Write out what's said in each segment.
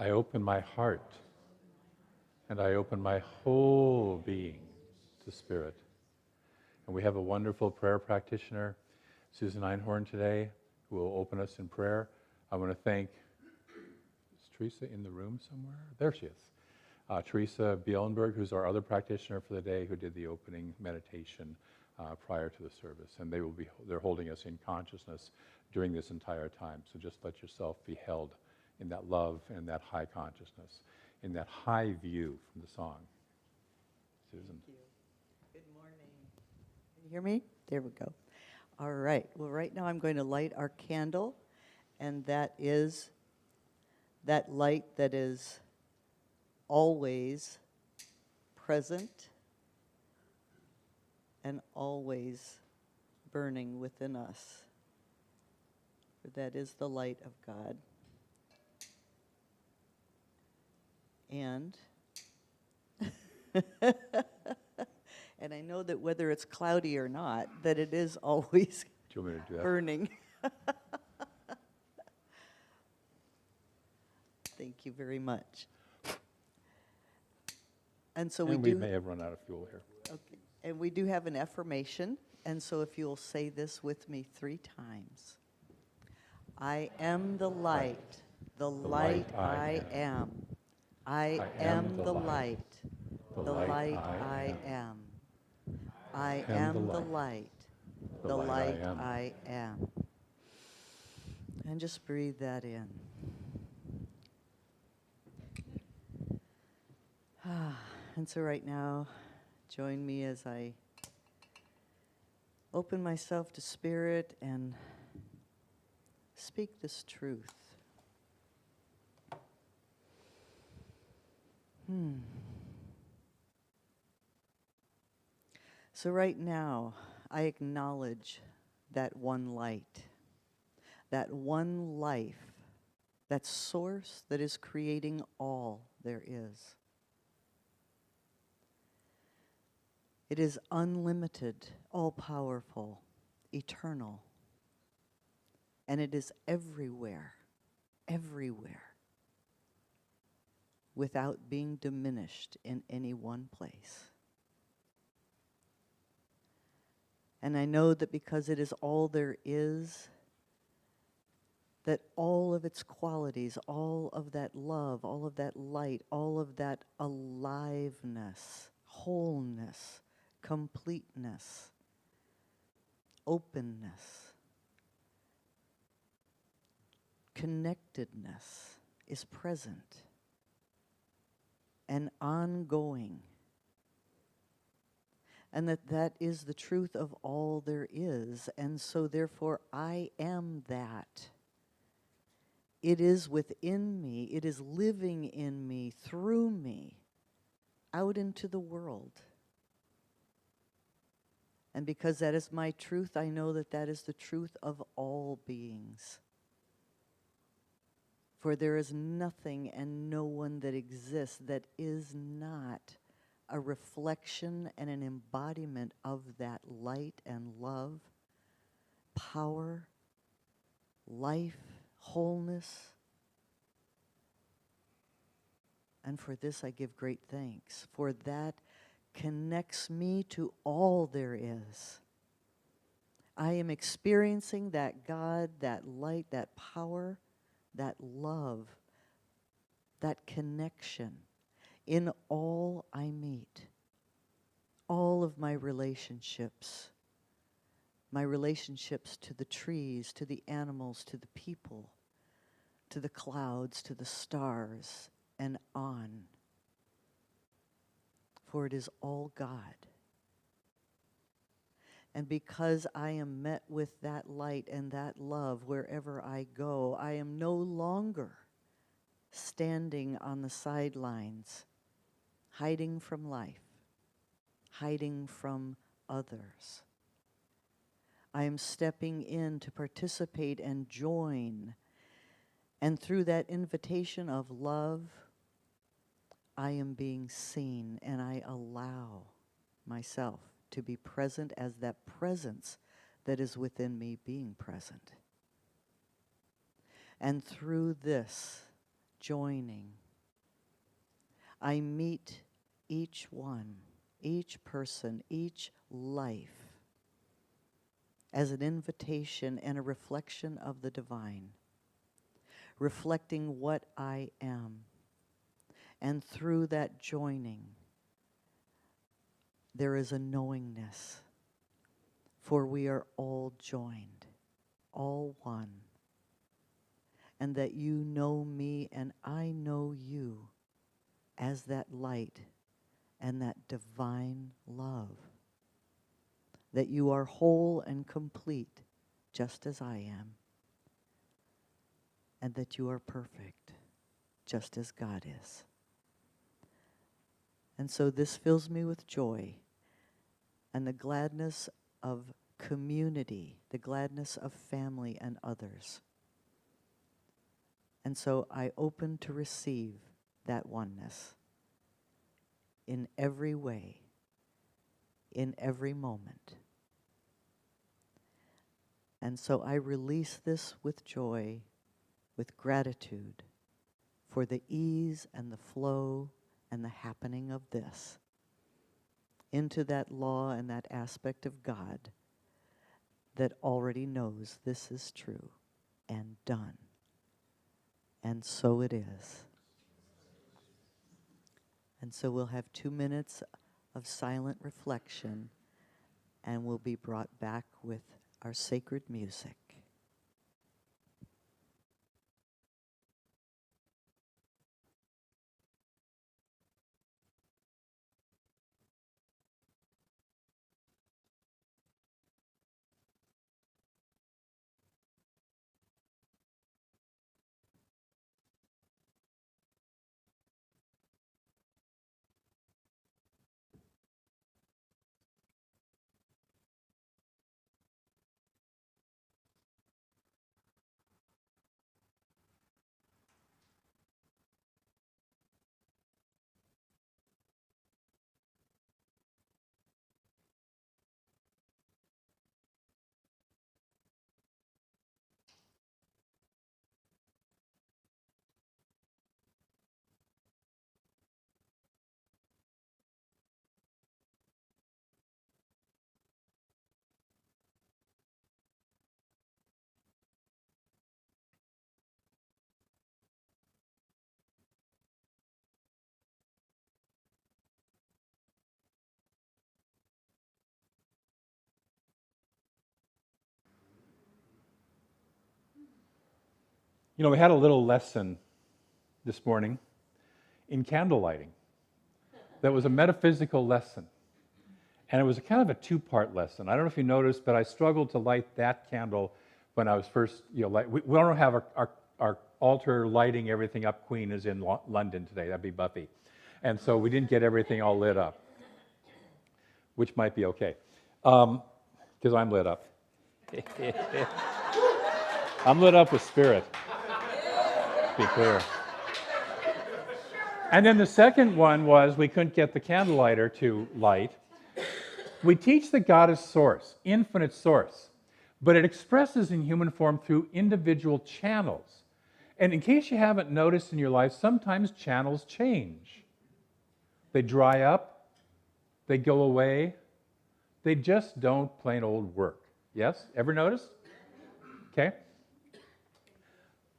I open my heart and I open my whole being to Spirit. And we have a wonderful prayer practitioner, Susan Einhorn, today, who will open us in prayer. I want to thank, is Teresa in the room somewhere? There she is. Teresa Bielenberg, who's our other practitioner for the day, who did the opening meditation prior to the service. And they're holding us in consciousness during this entire time. So just let yourself be held in that love and that high consciousness, in that high view from the song. Susan. Thank you. Good morning. Can you hear me? There we go. All right. Well, right now I'm going to light our candle, and that is that light that is always present and always burning within us. For that is the light of God. And and I know that whether it's cloudy or not, that it is always Do you want me to do that? burning. Thank you very much. And so And we may have run out of fuel here. Okay. And we do have an affirmation. And so if you'll say this with me 3 times. I am the light, the light I am. I am the light, the light I am. I am the light, the light I am. And just breathe that in. And so right now, join me as I open myself to Spirit and speak this truth. So right now, I acknowledge that one light, that one life, that source that is creating all there is. It is unlimited, all-powerful, eternal, and it is everywhere, everywhere, without being diminished in any one place. And I know that because it is all there is, that all of its qualities, all of that love, all of that light, all of that aliveness, wholeness, completeness, openness, connectedness is present and ongoing. And that is the truth of all there is. And so therefore I am that. It is within me. It is living in me, through me, out into the world. And because that is my truth, I know that that is the truth of all beings. For there is nothing and no one that exists that is not a reflection and an embodiment of that light and love, power, life, wholeness. And for this I give great thanks, for that connects me to all there is. I am experiencing that God, that light, that power, that love, that connection in all I meet, all of my relationships to the trees, to the animals, to the people, to the clouds, to the stars, and on. For it is all God. And because I am met with that light and that love wherever I go, I am no longer standing on the sidelines, hiding from life, hiding from others. I am stepping in to participate and join. And through that invitation of love, I am being seen, and I allow myself to be present as that presence that is within me being present. And through this, joining. I meet each one, each person, each life as an invitation and a reflection of the divine, reflecting what I am. And through that joining, there is a knowingness, for we are all joined, all one. And that you know me and I know you as that light and that divine love. That you are whole and complete, just as I am. And that you are perfect, just as God is. And so this fills me with joy and the gladness of community, the gladness of family and others. And so I open to receive that oneness in every way, in every moment. And so I release this with joy, with gratitude for the ease and the flow and the happening of this into that law and that aspect of God that already knows this is true and done. And so it is. And so we'll have 2 minutes of silent reflection, and we'll be brought back with our sacred music. You know, we had a little lesson this morning in candle lighting. That was a metaphysical lesson. And it was kind of a two-part lesson. I don't know if you noticed, but I struggled to light that candle when I was first, we don't have our altar lighting everything up. Queen is in London today. That'd be Buffy. And so we didn't get everything all lit up, which might be okay, because I'm lit up. I'm lit up with spirit, to be clear. And then the second one was we couldn't get the candle lighter to light. We teach that God is source, infinite source, but it expresses in human form through individual channels. And in case you haven't noticed in your life, sometimes channels change. They dry up, they go away, they just don't plain old work. Yes? Ever noticed? Okay.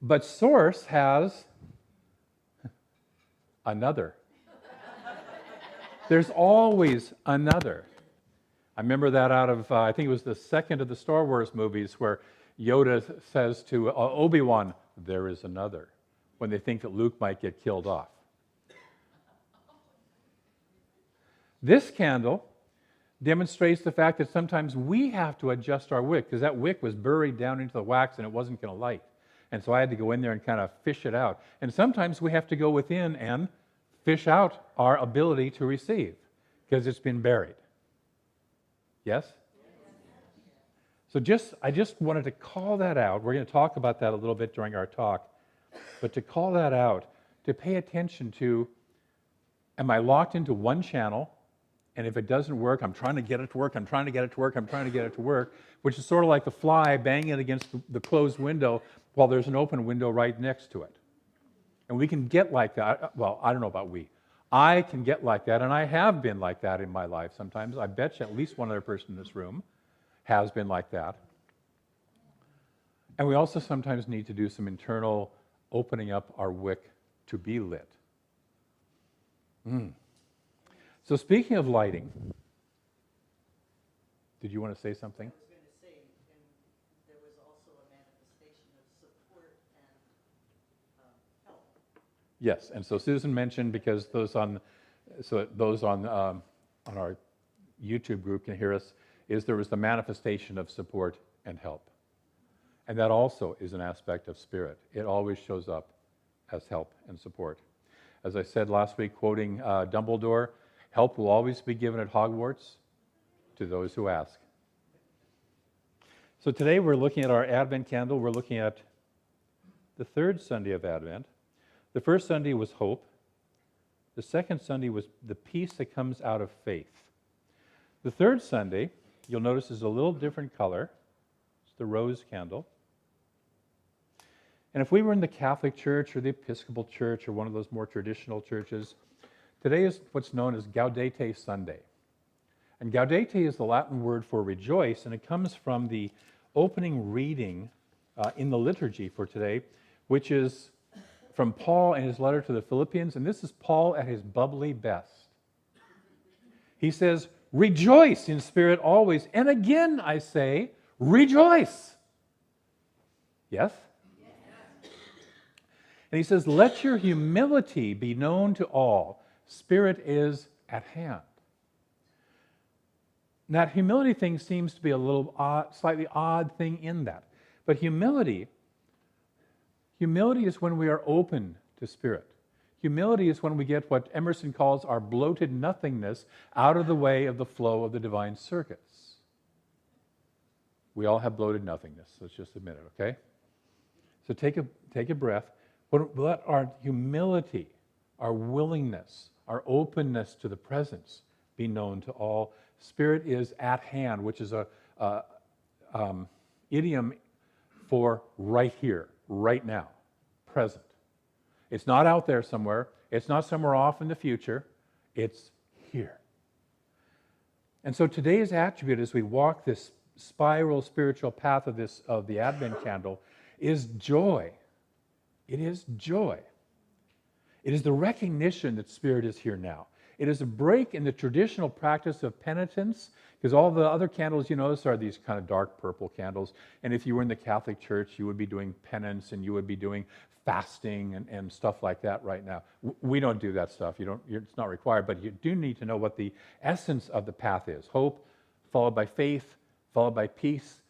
But source has another. There's always another. I remember that out of, I think it was the second of the Star Wars movies where Yoda says to Obi-Wan, there is another, when they think that Luke might get killed off. This candle demonstrates the fact that sometimes we have to adjust our wick, because that wick was buried down into the wax and it wasn't going to light. And so I had to go in there and kind of fish it out. And sometimes we have to go within and fish out our ability to receive, because it's been buried. Yes? So I just wanted to call that out. We're going to talk about that a little bit during our talk. But to call that out, to pay attention to, am I locked into one channel? And if it doesn't work, I'm trying to get it to work, I'm trying to get it to work, I'm trying to get it to work, which is sort of like the fly banging against the closed window while there's an open window right next to it. And we can get like that. Well, I don't know about we. I can get like that, and I have been like that in my life sometimes. I bet you at least one other person in this room has been like that. And we also sometimes need to do some internal opening up our wick to be lit. So speaking of lighting, did you want to say something? I was going to say, and there was also a manifestation of support and help. Yes, and so Susan mentioned, because those on our YouTube group can hear us, is there was the manifestation of support and help. And that also is an aspect of spirit. It always shows up as help and support. As I said last week, quoting Dumbledore, help will always be given at Hogwarts to those who ask. So today we're looking at our Advent candle. We're looking at the third Sunday of Advent. The first Sunday was hope. The second Sunday was the peace that comes out of faith. The third Sunday, you'll notice, is a little different color. It's the rose candle. And if we were in the Catholic Church or the Episcopal Church or one of those more traditional churches, today is what's known as Gaudete Sunday. And Gaudete is the Latin word for rejoice, and it comes from the opening reading in the liturgy for today, which is from Paul in his letter to the Philippians, and this is Paul at his bubbly best. He says, rejoice in spirit always, and again I say, rejoice. Yes? And he says, let your humility be known to all. Spirit is at hand. And that humility thing seems to be a little slightly odd thing in that. But humility is when we are open to Spirit. Humility is when we get what Emerson calls our bloated nothingness out of the way of the flow of the divine circuits. We all have bloated nothingness. Let's just admit it, okay? So take a breath. Let our humility, our willingness, our openness to the presence be known to all. Spirit is at hand, which is a idiom for right here, right now, present. It's not out there somewhere. It's not somewhere off in the future. It's here. And so today's attribute as we walk this spiral spiritual path of the Advent candle is joy. It is joy. It is the recognition that Spirit is here now. It is a break in the traditional practice of penitence, because all the other candles you notice are these kind of dark purple candles. And if you were in the Catholic Church, you would be doing penance and you would be doing fasting and stuff like that right now. We don't do that stuff. It's not required, but you do need to know what the essence of the path is. Hope, followed by faith, followed by peace.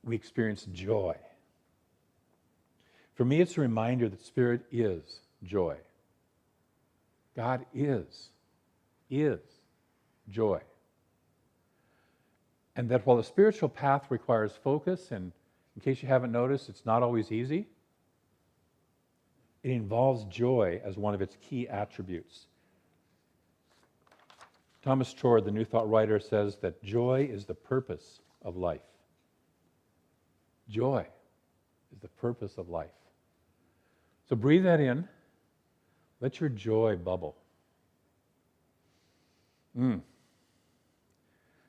We experience joy. For me, it's a reminder that Spirit is joy. God is joy. And that while the spiritual path requires focus, and in case you haven't noticed, it's not always easy, it involves joy as one of its key attributes. Thomas Trord, the New Thought writer, says that joy is the purpose of life. Joy is the purpose of life. So breathe that in. Let your joy bubble.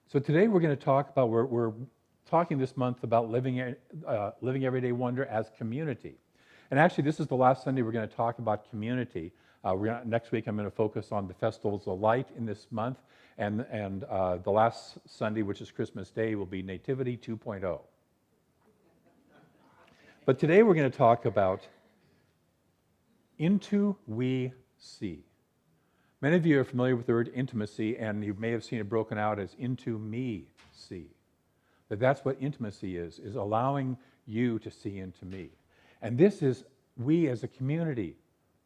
So today we're going to talk about, we're talking this month about living everyday wonder as community. And actually this is the last Sunday we're going to talk about community. Next week I'm going to focus on the festivals of light in this month. And the last Sunday, which is Christmas Day, will be Nativity 2.0. But today we're going to talk about into we see. Many of you are familiar with the word intimacy, and you may have seen it broken out as into me see. That's what intimacy is allowing you to see into me. And this is we as a community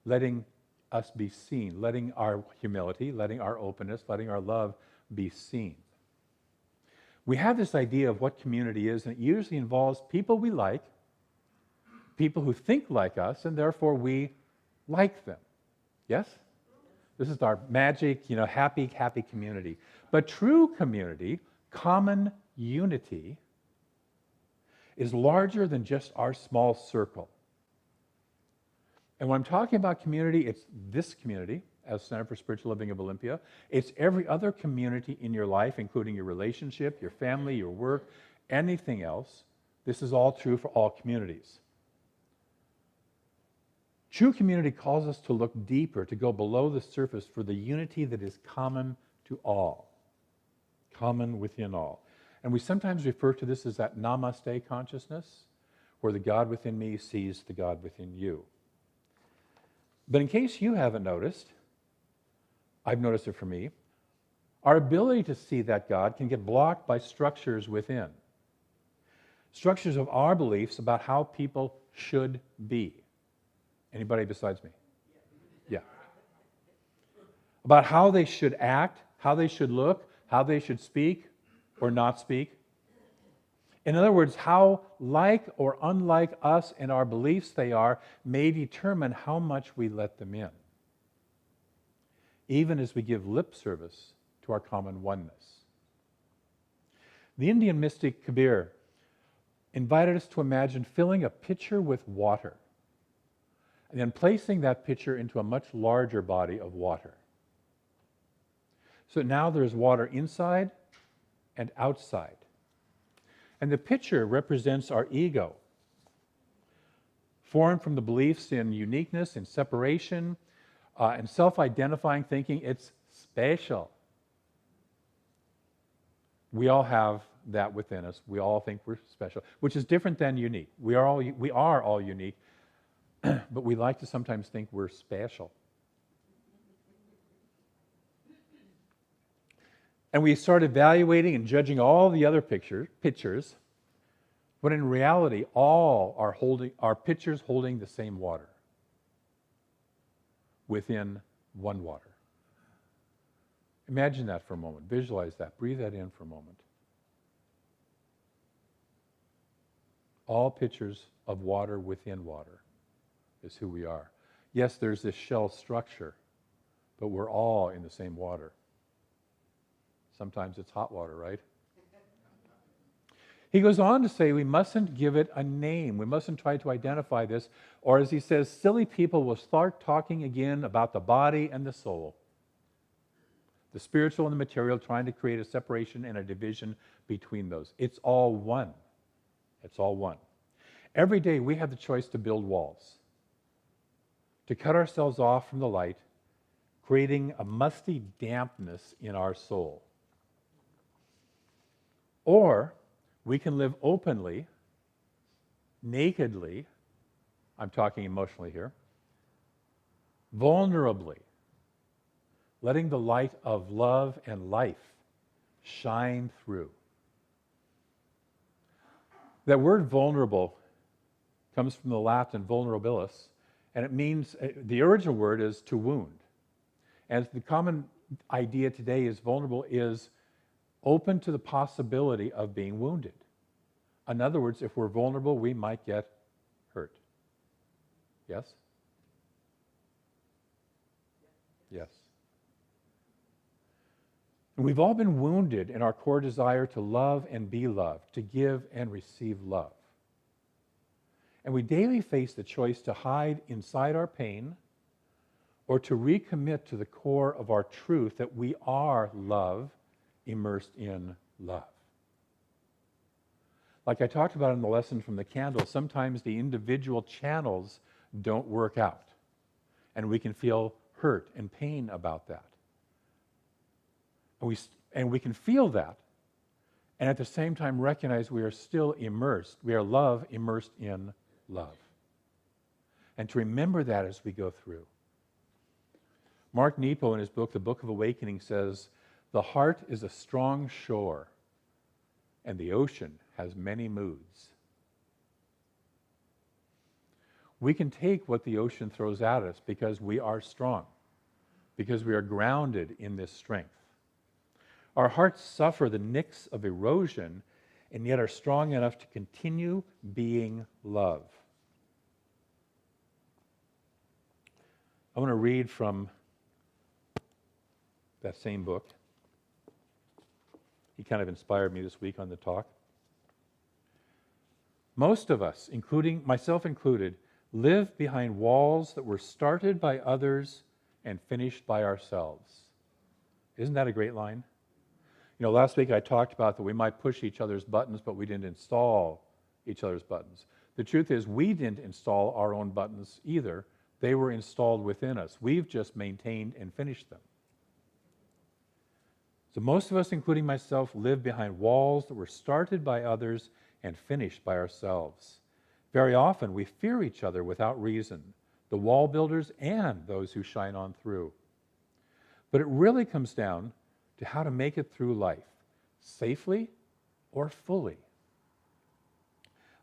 letting us be seen, letting our humility, letting our openness, letting our love be seen. We have this idea of what community is, and it usually involves people we like, people who think like us, and therefore we like them. Yes? This is our magic, happy community. But true community, common unity, is larger than just our small circle. And when I'm talking about community, it's this community as Center for Spiritual Living of Olympia. It's every other community in your life, including your relationship, your family, your work, anything else. This is all true for all communities. True community calls us to look deeper, to go below the surface for the unity that is common to all, common within all. And we sometimes refer to this as that namaste consciousness, where the God within me sees the God within you. But in case you haven't noticed, I've noticed it for me, our ability to see that God can get blocked by structures within. Structures of our beliefs about how people should be. Anybody besides me? Yeah. About how they should act, how they should look, how they should speak or not speak. In other words, how like or unlike us and our beliefs they are may determine how much we let them in, even as we give lip service to our common oneness. The Indian mystic Kabir invited us to imagine filling a pitcher with water and then placing that pitcher into a much larger body of water. So now there's water inside and outside. And the pitcher represents our ego, formed from the beliefs in uniqueness, in separation, and self-identifying thinking. It's special. We all have that within us. We all think we're special, which is different than unique. We are all unique, but we like to sometimes think we're special. And we start evaluating and judging all the other pitchers, but in reality, all are pitchers holding the same water within one water. Imagine that for a moment. Visualize that. Breathe that in for a moment. All pitchers of water within water is who we are. Yes, there's this shell structure, but we're all in the same water. Sometimes it's hot water, right? He goes on to say we mustn't give it a name. We mustn't try to identify this. Or as he says, silly people will start talking again about the body and the soul. The spiritual and the material, trying to create a separation and a division between those. It's all one. It's all one. Every day we have the choice to build walls, to cut ourselves off from the light, creating a musty dampness in our soul. Or we can live openly, nakedly, I'm talking emotionally here, vulnerably, letting the light of love and life shine through. That word vulnerable comes from the Latin vulnerabilis, and it means, the original word is to wound. And the common idea today is vulnerable is open to the possibility of being wounded. In other words, if we're vulnerable, we might get hurt. Yes? Yes. And we've all been wounded in our core desire to love and be loved, to give and receive love. And we daily face the choice to hide inside our pain or to recommit to the core of our truth that we are love, immersed in love. Like I talked about in the lesson from the candle, sometimes the individual channels don't work out, and we can feel hurt and pain about that. And we can feel that, and at the same time recognize we are still immersed. We are love immersed in love. And to remember that as we go through. Mark Nepo, in his book, The Book of Awakening, says, the heart is a strong shore, and the ocean has many moods. We can take what the ocean throws at us because we are strong, because we are grounded in this strength. Our hearts suffer the nicks of erosion and yet are strong enough to continue being love. I want to read from that same book. He kind of inspired me this week on the talk. Most of us, including myself included, live behind walls that were started by others and finished by ourselves. Isn't that a great line? You know, last week I talked about that we might push each other's buttons, but we didn't install each other's buttons. The truth is, we didn't install our own buttons either. They were installed within us. We've just maintained and finished them. So most of us, including myself, live behind walls that were started by others and finished by ourselves. Very often we fear each other without reason, the wall builders and those who shine on through. But it really comes down to how to make it through life, safely or fully.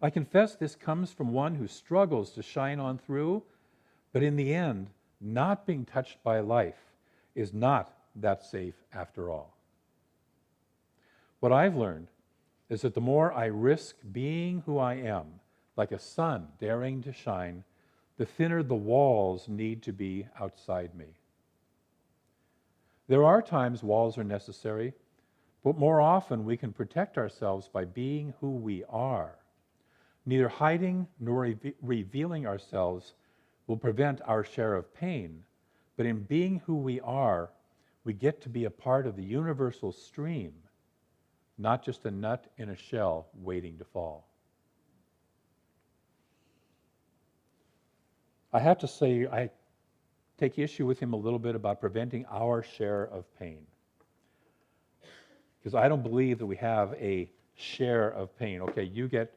I confess this comes from one who struggles to shine on through, but in the end, not being touched by life is not that safe after all. What I've learned is that the more I risk being who I am, like a sun daring to shine, the thinner the walls need to be outside me. There are times walls are necessary, but more often we can protect ourselves by being who we are. Neither hiding nor revealing ourselves will prevent our share of pain, but in being who we are, we get to be a part of the universal stream, not just a nut in a shell waiting to fall. I have to say, I take issue with him a little bit about preventing our share of pain. Because I don't believe that we have a share of pain. Okay, you get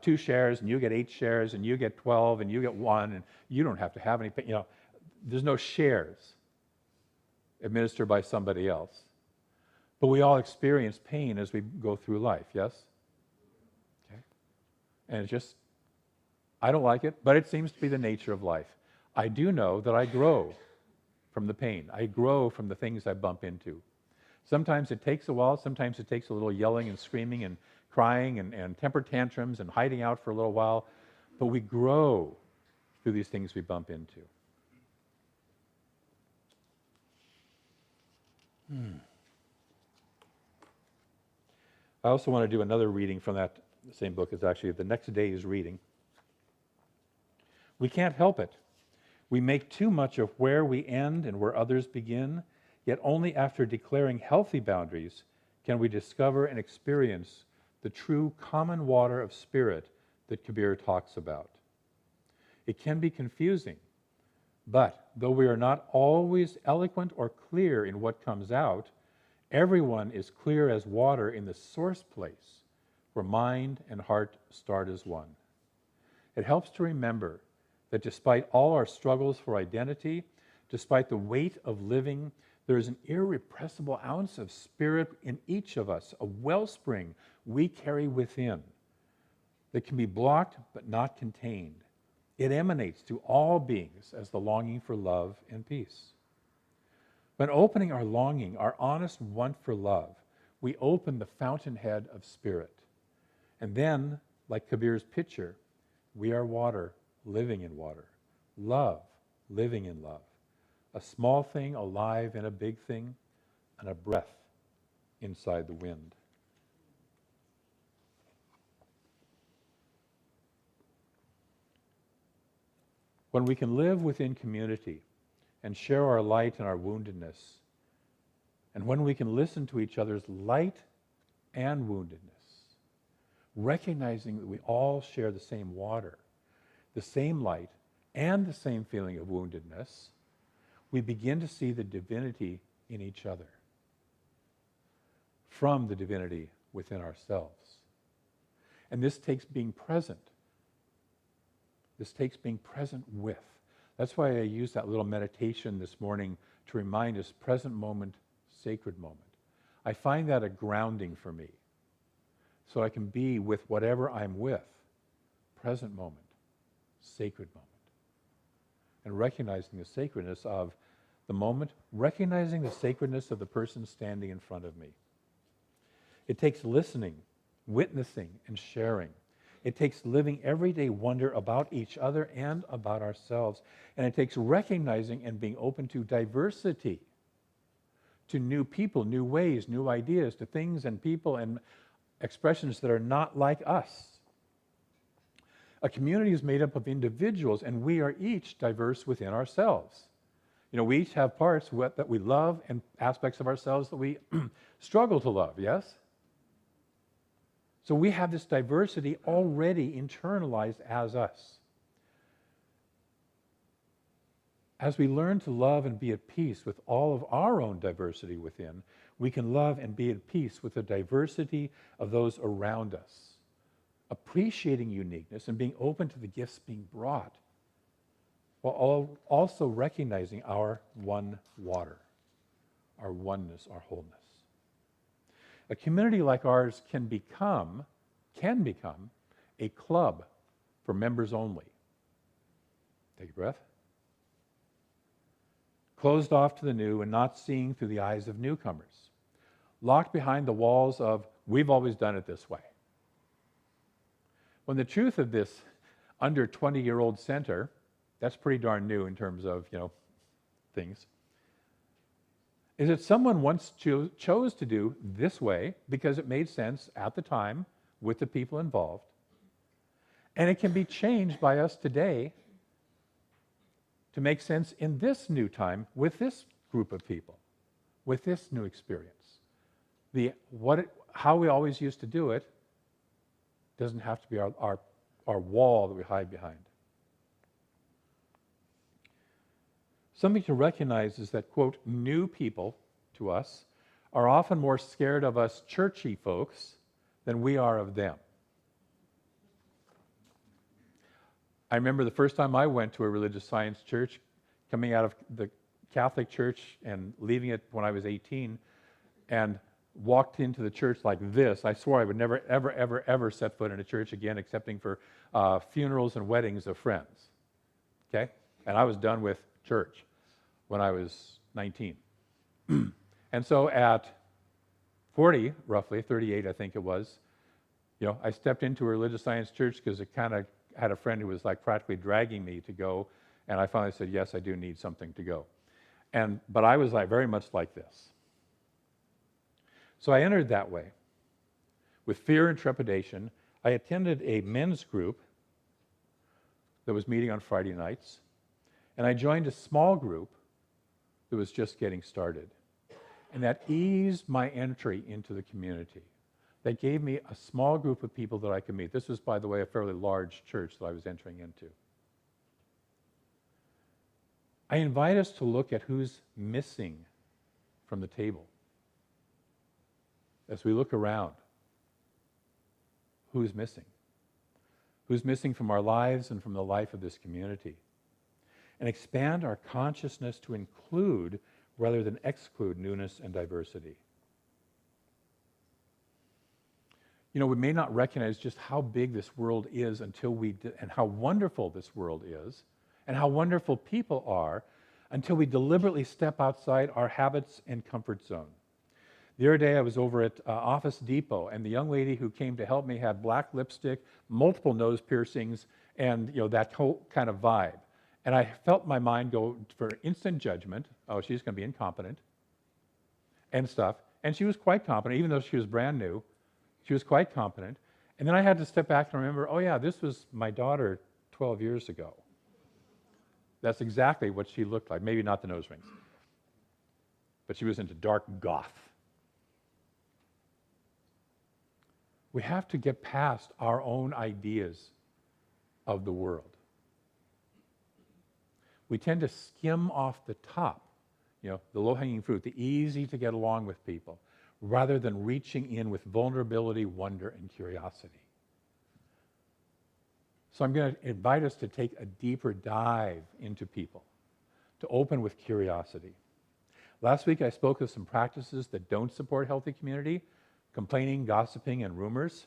2 shares, and you get 8 shares, and you get 12, and you get 1, and you don't have to have any pain. You know, there's no shares administered by somebody else. But we all experience pain as we go through life, yes? Okay. And it's just, I don't like it, but it seems to be the nature of life. I do know that I grow from the pain. I grow from the things I bump into. Sometimes it takes a while. Sometimes it takes a little yelling and screaming and crying and temper tantrums and hiding out for a little while. But we grow through these things we bump into. I also want to do another reading from that same book. It's actually the next day's reading. We can't help it. We make too much of where we end and where others begin, yet only after declaring healthy boundaries can we discover and experience the true common water of spirit that Kabir talks about. It can be confusing, but though we are not always eloquent or clear in what comes out, everyone is clear as water in the source place where mind and heart start as one. It helps to remember that despite all our struggles for identity, despite the weight of living, there is an irrepressible ounce of spirit in each of us, a wellspring we carry within that can be blocked but not contained. It emanates to all beings as the longing for love and peace. When opening our longing, our honest want for love, we open the fountainhead of spirit. And then, like Kabir's picture, we are water living in water, love living in love, a small thing alive in a big thing, and a breath inside the wind. When we can live within community and share our light and our woundedness, and when we can listen to each other's light and woundedness, recognizing that we all share the same water, the same light, and the same feeling of woundedness, we begin to see the divinity in each other from the divinity within ourselves. And this takes being present. This takes being present with. That's why I used that little meditation this morning to remind us, present moment, sacred moment. I find that a grounding for me, so I can be with whatever I'm with, present moment, sacred moment. And recognizing the sacredness of the moment, recognizing the sacredness of the person standing in front of me. It takes listening, witnessing, and sharing. It takes living everyday wonder about each other and about ourselves. And it takes recognizing and being open to diversity, to new people, new ways, new ideas, to things and people and expressions that are not like us. A community is made up of individuals, and we are each diverse within ourselves. We each have parts that we love and aspects of ourselves that we struggle to love, yes? So we have this diversity already internalized as us. As we learn to love and be at peace with all of our own diversity within, we can love and be at peace with the diversity of those around us, appreciating uniqueness and being open to the gifts being brought, while also recognizing our one water, our oneness, our wholeness. A community like ours can become a club for members only. Take a breath. Closed off to the new and not seeing through the eyes of newcomers. Locked behind the walls of, we've always done it this way. When the truth of this under 20-year-old center, that's pretty darn new in terms of, things, is that someone once chose to do this way because it made sense at the time with the people involved. And it can be changed by us today to make sense in this new time with this group of people, with this new experience. How we always used to do it doesn't have to be our wall that we hide behind. Something to recognize is that, quote, new people to us are often more scared of us churchy folks than we are of them. I remember the first time I went to a religious science church, coming out of the Catholic Church and leaving it when I was 18, and walked into the church like this. I swore I would never, ever, ever, ever set foot in a church again, excepting for funerals and weddings of friends. Okay? And I was done with church when I was 19. And so at 40, roughly, 38 I think it was, I stepped into a religious science church because it kind of had a friend who was like practically dragging me to go, and I finally said, yes, I do need something to go. But I was very much like this. So I entered that way. With fear and trepidation, I attended a men's group that was meeting on Friday nights, and I joined a small group that was just getting started. And that eased my entry into the community. That gave me a small group of people that I could meet. This was, by the way, a fairly large church that I was entering into. I invite us to look at who's missing from the table. As we look around, who's missing? Who's missing from our lives and from the life of this community? And expand our consciousness to include rather than exclude newness and diversity. We may not recognize just how big this world is and how wonderful this world is, and how wonderful people are, until we deliberately step outside our habits and comfort zone. The other day I was over at Office Depot, and the young lady who came to help me had black lipstick, multiple nose piercings, and that whole kind of vibe. And I felt my mind go for instant judgment. Oh, she's going to be incompetent and stuff. And she was quite competent, even though she was brand new. She was quite competent. And then I had to step back and remember, oh yeah, this was my daughter 12 years ago. That's exactly what she looked like. Maybe not the nose rings. But she was into dark goth. We have to get past our own ideas of the world. We tend to skim off the top, the low-hanging fruit, the easy to get along with people, rather than reaching in with vulnerability, wonder, and curiosity. So I'm going to invite us to take a deeper dive into people, to open with curiosity. Last week I spoke of some practices that don't support healthy community: complaining, gossiping, and rumors.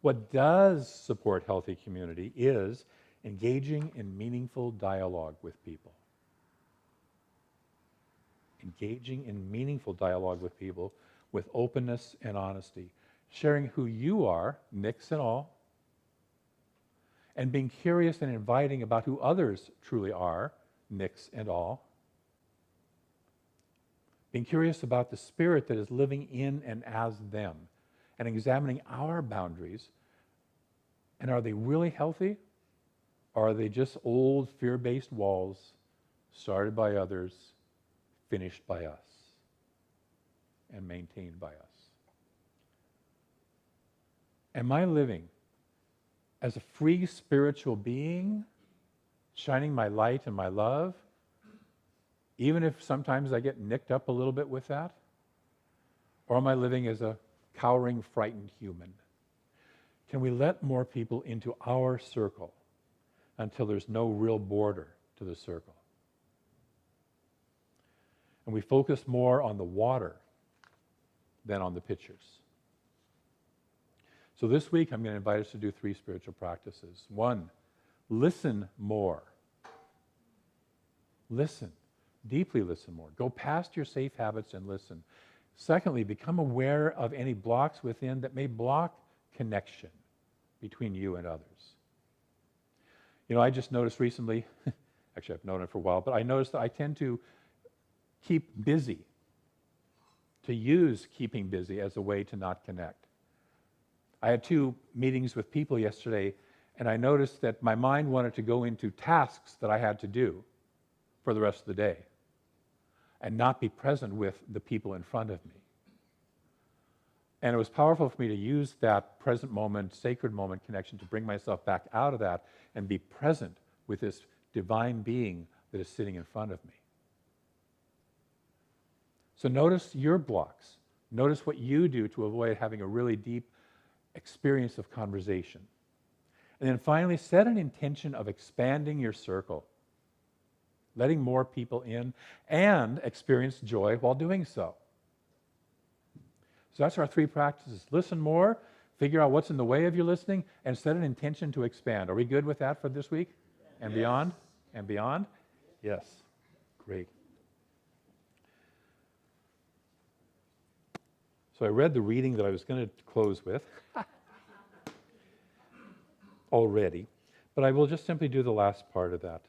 What does support healthy community is engaging in meaningful dialogue with people. Engaging in meaningful dialogue with people with openness and honesty. Sharing who you are, nicks and all, and being curious and inviting about who others truly are, nicks and all. Being curious about the spirit that is living in and as them, and examining our boundaries And are they really healthy? Or are they just old fear-based walls started by others, finished by us, and maintained by us? Am I living as a free spiritual being, shining my light and my love, even if sometimes I get nicked up a little bit with that? Or am I living as a cowering, frightened human? Can we let more people into our circle until there's no real border to the circle? And we focus more on the water than on the pictures. So this week I'm going to invite us to do 3 spiritual practices. 1, listen more. Listen. Deeply listen more. Go past your safe habits and listen. Secondly, become aware of any blocks within that may block connection between you and others. You know, I just noticed recently, actually I've known it for a while, but I noticed that I tend to keep busy, to use keeping busy as a way to not connect. I had 2 meetings with people yesterday, and I noticed that my mind wanted to go into tasks that I had to do for the rest of the day and not be present with the people in front of me. And it was powerful for me to use that present moment, sacred moment connection to bring myself back out of that and be present with this divine being that is sitting in front of me. So notice your blocks. Notice what you do to avoid having a really deep experience of conversation. And then finally, set an intention of expanding your circle, letting more people in, and experience joy while doing so. So that's our 3 practices. Listen more, figure out what's in the way of your listening, and set an intention to expand. Are we good with that for this week? And beyond? And beyond? Yes. Great. So I read the reading that I was going to close with already, but I will just simply do the last part of that.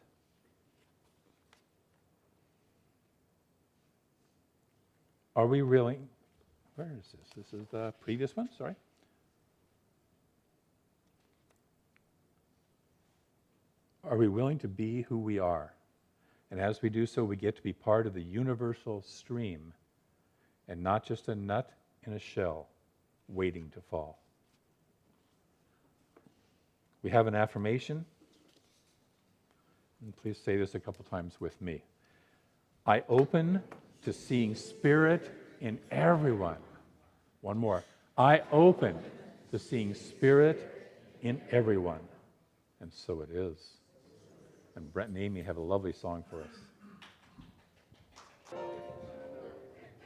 Are we really... Where is this? This is the previous one, sorry. Are we willing to be who we are? And as we do so, we get to be part of the universal stream and not just a nut in a shell waiting to fall. We have an affirmation. And please say this a couple times with me. I open to seeing spirit in everyone. One more. I open to seeing spirit in everyone. And so it is. And Brent and Amy have a lovely song for us.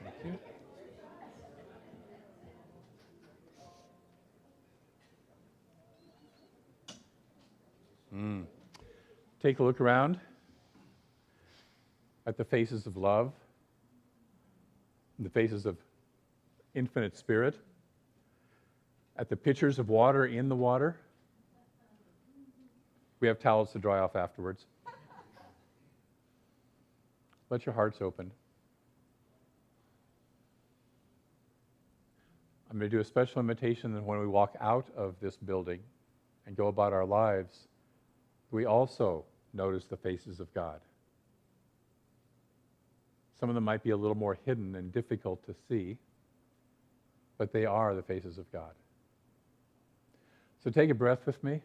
Thank you. Take a look around at the faces of love, the faces of infinite spirit, at the pitchers of water in the water. We have towels to dry off afterwards. Let your hearts open. I'm going to do a special invitation that when we walk out of this building and go about our lives, we also notice the faces of God. Some of them might be a little more hidden and difficult to see, but they are the faces of God. So take a breath with me.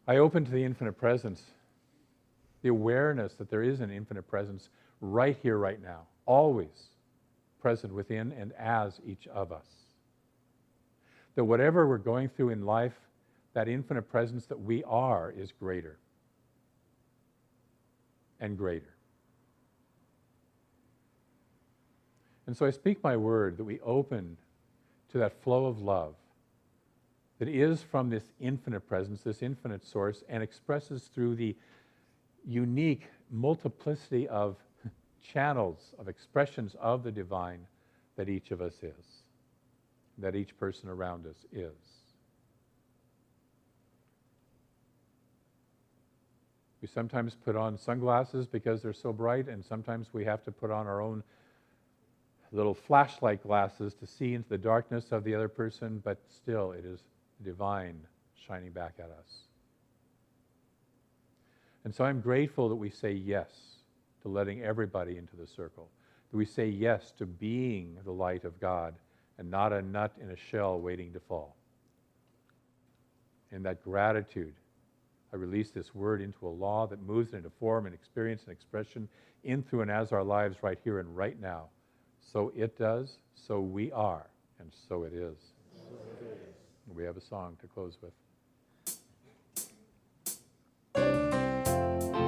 I open to the infinite presence, the awareness that there is an infinite presence right here, right now, always present within and as each of us. That whatever we're going through in life, that infinite presence that we are is greater and greater. And so I speak my word that we open to that flow of love that is from this infinite presence, this infinite source, and expresses through the unique multiplicity of channels, of expressions of the divine that each of us is, that each person around us is. We sometimes put on sunglasses because they're so bright, and sometimes we have to put on our own little flashlight glasses to see into the darkness of the other person, but still it is divine shining back at us. And so I'm grateful that we say yes to letting everybody into the circle, that we say yes to being the light of God and not a nut in a shell waiting to fall. In that gratitude, I release this word into a law that moves into form and experience and expression in, through, and as our lives right here and right now. So it does, so we are, and so it is. We have a song to close with.